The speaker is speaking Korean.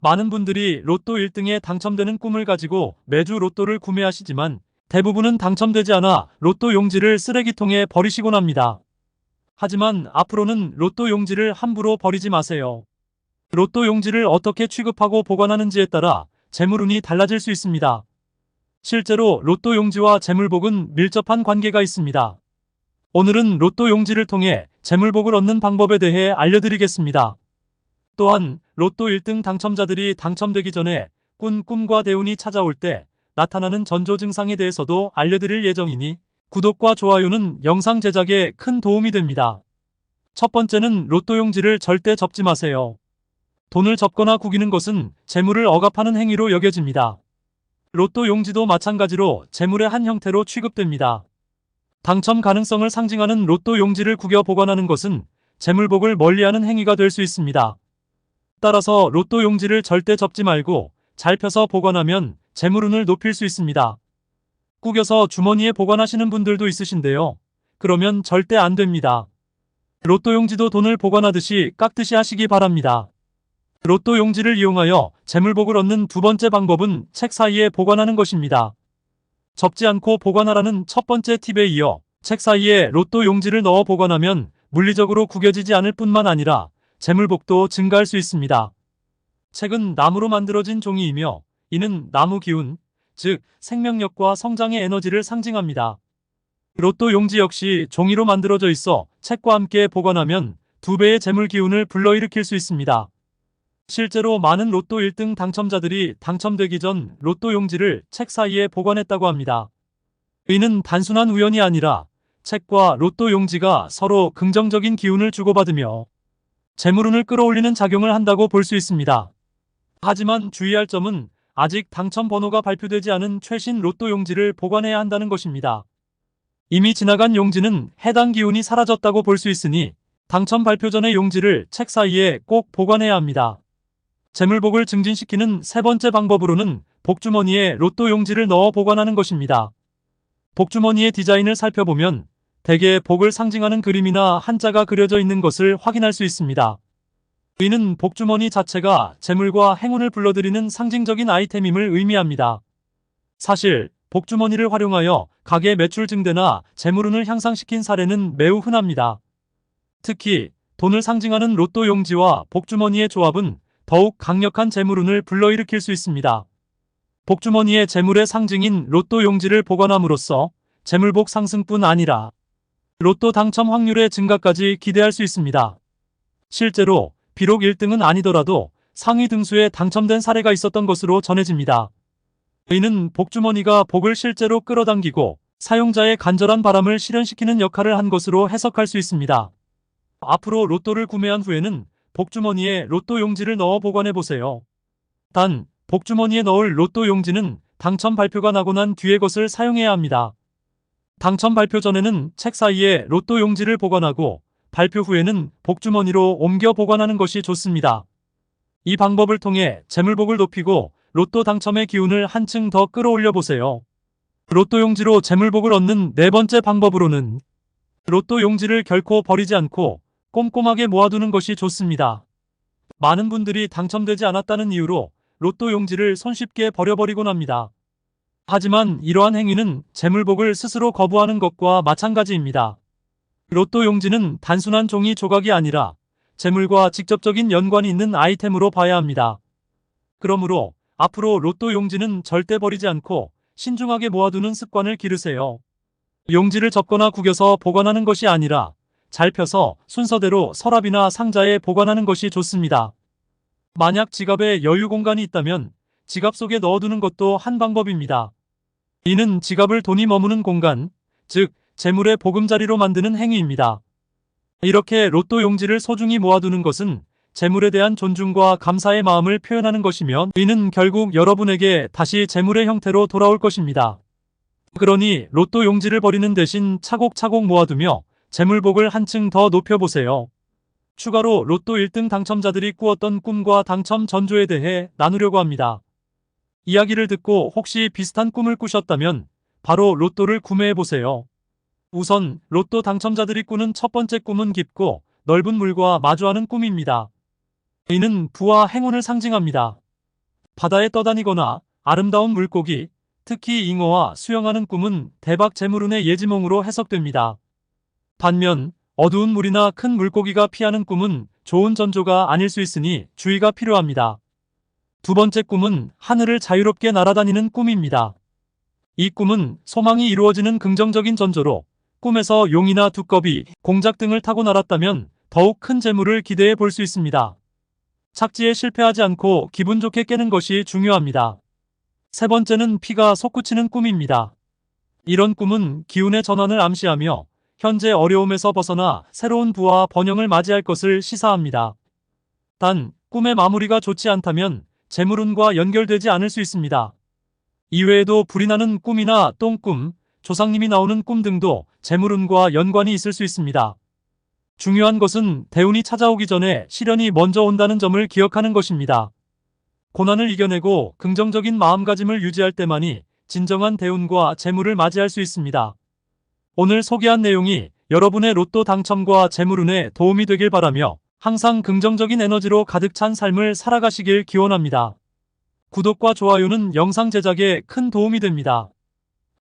많은 분들이 로또 1등에 당첨되는 꿈을 가지고 매주 로또를 구매하시지만 대부분은 당첨되지 않아 로또 용지를 쓰레기통에 버리시곤 합니다. 하지만 앞으로는 로또 용지를 함부로 버리지 마세요. 로또 용지를 어떻게 취급하고 보관하는지에 따라 재물운이 달라질 수 있습니다. 실제로 로또 용지와 재물복은 밀접한 관계가 있습니다. 오늘은 로또 용지를 통해 재물복을 얻는 방법에 대해 알려드리겠습니다. 또한 로또 1등 당첨자들이 당첨되기 전에 꾼 꿈과 대운이 찾아올 때 나타나는 전조 증상에 대해서도 알려드릴 예정이니 구독과 좋아요는 영상 제작에 큰 도움이 됩니다. 첫 번째는 로또 용지를 절대 접지 마세요. 돈을 접거나 구기는 것은 재물을 억압하는 행위로 여겨집니다. 로또 용지도 마찬가지로 재물의 한 형태로 취급됩니다. 당첨 가능성을 상징하는 로또 용지를 구겨 보관하는 것은 재물복을 멀리하는 행위가 될 수 있습니다. 따라서 로또 용지를 절대 접지 말고 잘 펴서 보관하면 재물운을 높일 수 있습니다. 구겨서 주머니에 보관하시는 분들도 있으신데요. 그러면 절대 안 됩니다. 로또 용지도 돈을 보관하듯이 깎듯이 하시기 바랍니다. 로또 용지를 이용하여 재물복을 얻는 두 번째 방법은 책 사이에 보관하는 것입니다. 접지 않고 보관하라는 첫 번째 팁에 이어 책 사이에 로또 용지를 넣어 보관하면 물리적으로 구겨지지 않을 뿐만 아니라 재물복도 증가할 수 있습니다. 책은 나무로 만들어진 종이이며 이는 나무 기운, 즉 생명력과 성장의 에너지를 상징합니다. 로또 용지 역시 종이로 만들어져 있어 책과 함께 보관하면 2배의 재물 기운을 불러일으킬 수 있습니다. 실제로 많은 로또 1등 당첨자들이 당첨되기 전 로또 용지를 책 사이에 보관했다고 합니다. 이는 단순한 우연이 아니라 책과 로또 용지가 서로 긍정적인 기운을 주고받으며 재물운을 끌어올리는 작용을 한다고 볼 수 있습니다. 하지만 주의할 점은 아직 당첨 번호가 발표되지 않은 최신 로또 용지를 보관해야 한다는 것입니다. 이미 지나간 용지는 해당 기운이 사라졌다고 볼 수 있으니 당첨 발표 전의 용지를 책 사이에 꼭 보관해야 합니다. 재물복을 증진시키는 세 번째 방법으로는 복주머니에 로또 용지를 넣어 보관하는 것입니다. 복주머니의 디자인을 살펴보면 대개 복을 상징하는 그림이나 한자가 그려져 있는 것을 확인할 수 있습니다. 이는 복주머니 자체가 재물과 행운을 불러들이는 상징적인 아이템임을 의미합니다. 사실 복주머니를 활용하여 가게 매출 증대나 재물운을 향상시킨 사례는 매우 흔합니다. 특히 돈을 상징하는 로또 용지와 복주머니의 조합은 더욱 강력한 재물운을 불러일으킬 수 있습니다. 복주머니에 재물의 상징인 로또 용지를 보관함으로써 재물복 상승뿐 아니라 로또 당첨 확률의 증가까지 기대할 수 있습니다. 실제로 비록 1등은 아니더라도 상위 등수에 당첨된 사례가 있었던 것으로 전해집니다. 이는 복주머니가 복을 실제로 끌어당기고 사용자의 간절한 바람을 실현시키는 역할을 한 것으로 해석할 수 있습니다. 앞으로 로또를 구매한 후에는 복주머니에 로또 용지를 넣어 보관해보세요. 단, 복주머니에 넣을 로또 용지는 당첨 발표가 나고 난 뒤의 것을 사용해야 합니다. 당첨 발표 전에는 책 사이에 로또 용지를 보관하고 발표 후에는 복주머니로 옮겨 보관하는 것이 좋습니다. 이 방법을 통해 재물복을 높이고 로또 당첨의 기운을 한층 더 끌어올려 보세요. 로또 용지로 재물복을 얻는 네 번째 방법으로는 로또 용지를 결코 버리지 않고 꼼꼼하게 모아두는 것이 좋습니다. 많은 분들이 당첨되지 않았다는 이유로 로또 용지를 손쉽게 버려버리곤 합니다. 하지만 이러한 행위는 재물복을 스스로 거부하는 것과 마찬가지입니다. 로또 용지는 단순한 종이 조각이 아니라 재물과 직접적인 연관이 있는 아이템으로 봐야 합니다. 그러므로 앞으로 로또 용지는 절대 버리지 않고 신중하게 모아두는 습관을 기르세요. 용지를 접거나 구겨서 보관하는 것이 아니라 잘 펴서 순서대로 서랍이나 상자에 보관하는 것이 좋습니다. 만약 지갑에 여유 공간이 있다면 지갑 속에 넣어두는 것도 한 방법입니다. 이는 지갑을 돈이 머무는 공간, 즉 재물의 보금자리로 만드는 행위입니다. 이렇게 로또 용지를 소중히 모아두는 것은 재물에 대한 존중과 감사의 마음을 표현하는 것이며 이는 결국 여러분에게 다시 재물의 형태로 돌아올 것입니다. 그러니 로또 용지를 버리는 대신 차곡차곡 모아두며 재물복을 한층 더 높여보세요. 추가로 로또 1등 당첨자들이 꾸었던 꿈과 당첨 전조에 대해 나누려고 합니다. 이야기를 듣고 혹시 비슷한 꿈을 꾸셨다면 바로 로또를 구매해보세요. 우선 로또 당첨자들이 꾸는 첫 번째 꿈은 깊고 넓은 물과 마주하는 꿈입니다. 이는 부와 행운을 상징합니다. 바다에 떠다니거나 아름다운 물고기, 특히 잉어와 수영하는 꿈은 대박 재물운의 예지몽으로 해석됩니다. 반면 어두운 물이나 큰 물고기가 피하는 꿈은 좋은 전조가 아닐 수 있으니 주의가 필요합니다. 두 번째 꿈은 하늘을 자유롭게 날아다니는 꿈입니다. 이 꿈은 소망이 이루어지는 긍정적인 전조로 꿈에서 용이나 두꺼비, 공작 등을 타고 날았다면 더욱 큰 재물을 기대해 볼 수 있습니다. 착지에 실패하지 않고 기분 좋게 깨는 것이 중요합니다. 세 번째는 피가 솟구치는 꿈입니다. 이런 꿈은 기운의 전환을 암시하며 현재 어려움에서 벗어나 새로운 부와 번영을 맞이할 것을 시사합니다. 단, 꿈의 마무리가 좋지 않다면 재물운과 연결되지 않을 수 있습니다. 이외에도 불이 나는 꿈이나 똥꿈, 조상님이 나오는 꿈 등도 재물운과 연관이 있을 수 있습니다. 중요한 것은 대운이 찾아오기 전에 시련이 먼저 온다는 점을 기억하는 것입니다. 고난을 이겨내고 긍정적인 마음가짐을 유지할 때만이 진정한 대운과 재물을 맞이할 수 있습니다. 오늘 소개한 내용이 여러분의 로또 당첨과 재물운에 도움이 되길 바라며 항상 긍정적인 에너지로 가득 찬 삶을 살아가시길 기원합니다. 구독과 좋아요는 영상 제작에 큰 도움이 됩니다.